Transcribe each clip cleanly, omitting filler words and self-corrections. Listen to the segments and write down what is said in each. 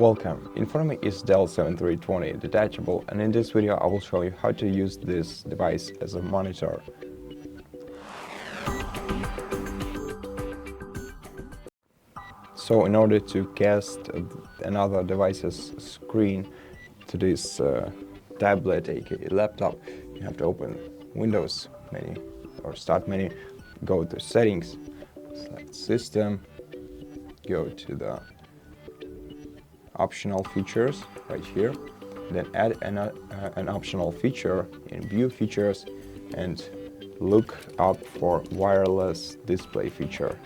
Welcome, in front of me is DELL 7320 Detachable, and in this video I will show you how to use this device as a monitor. So in order to cast another device's screen to this tablet, aka laptop, you have to open Windows menu or Start menu, go to Settings, select System, go to the Optional Features right here, then add an optional feature in View Features and look up for Wireless Display feature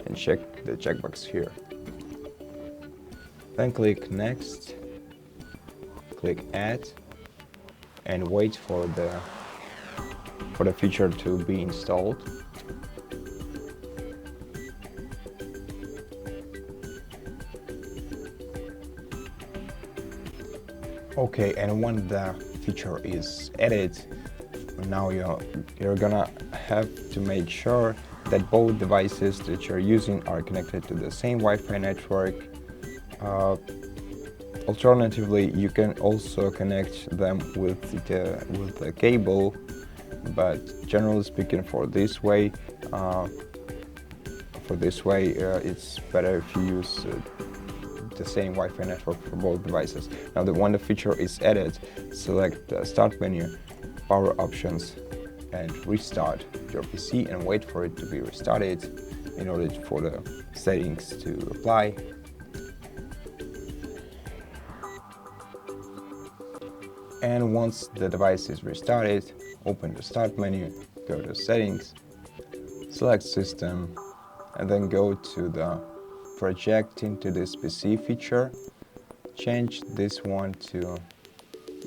and check the checkbox here. Then click Next, click Add, and wait for the feature to be installed. Okay, and when the feature is added, now you're gonna have to make sure that both devices that you're using are connected to the same Wi-Fi network. Alternatively, you can also connect them with the cable, but generally speaking, for this way, it's better if you use the same Wi-Fi network for both devices. Now, when the feature is added, select the Start menu, Power Options, and restart your PC and wait for it to be restarted in order for the settings to apply. And once the device is restarted, open the Start menu, go to Settings, select System, and then go to the Projecting to this PC feature. Change this one to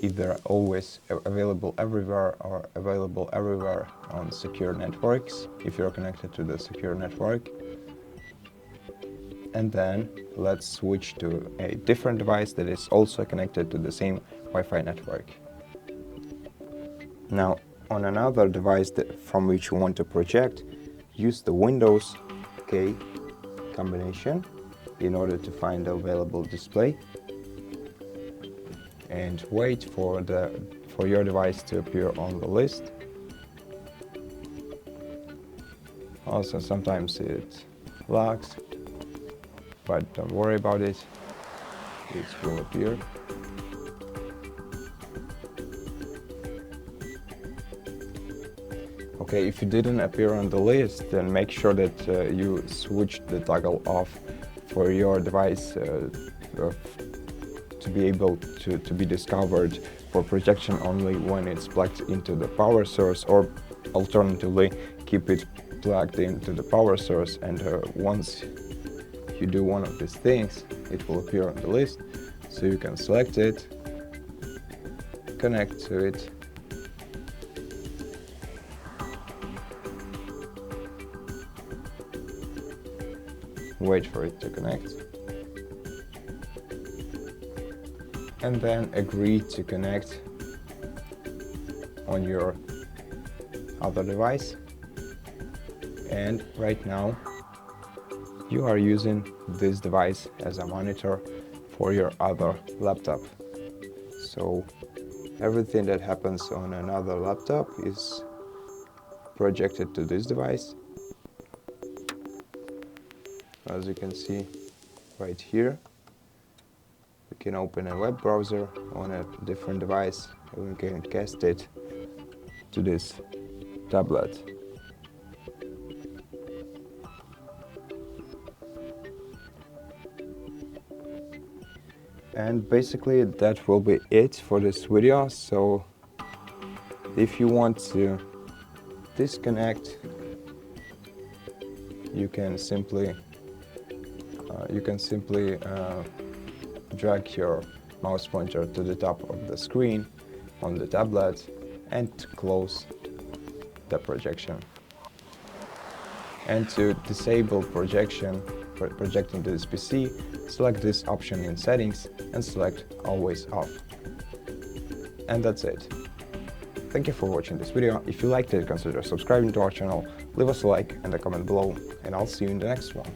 either Always Available Everywhere or Available Everywhere on Secure Networks if you're connected to the secure network. And then let's switch to a different device that is also connected to the same Wi-Fi network. Now, on another device from which you want to project, use the Windows K combination in order to find the available display and wait for your device to appear on the list. Also, sometimes it lags, but don't worry about it, it will appear. Okay, if you didn't appear on the list, then make sure that you switch the toggle off for your device to be able to be discovered for projection only when it's plugged into the power source, or alternatively keep it plugged into the power source, and once you do one of these things, it will appear on the list, so you can select it, connect to it, wait for it to connect, and then agree to connect on your other device. And right now you are using this device as a monitor for your other laptop. So everything that happens on another laptop is projected to this device. As you can see right here, we can open a web browser on a different device and we can cast it to this tablet. And basically that will be it for this video. So if you want to disconnect, you can simply drag your mouse pointer to the top of the screen on the tablet and close the projection. And to disable projecting to this PC, select this option in Settings and select Always Off. And that's it. Thank you for watching this video. If you liked it, consider subscribing to our channel, leave us a like and a comment below, and I'll see you in the next one.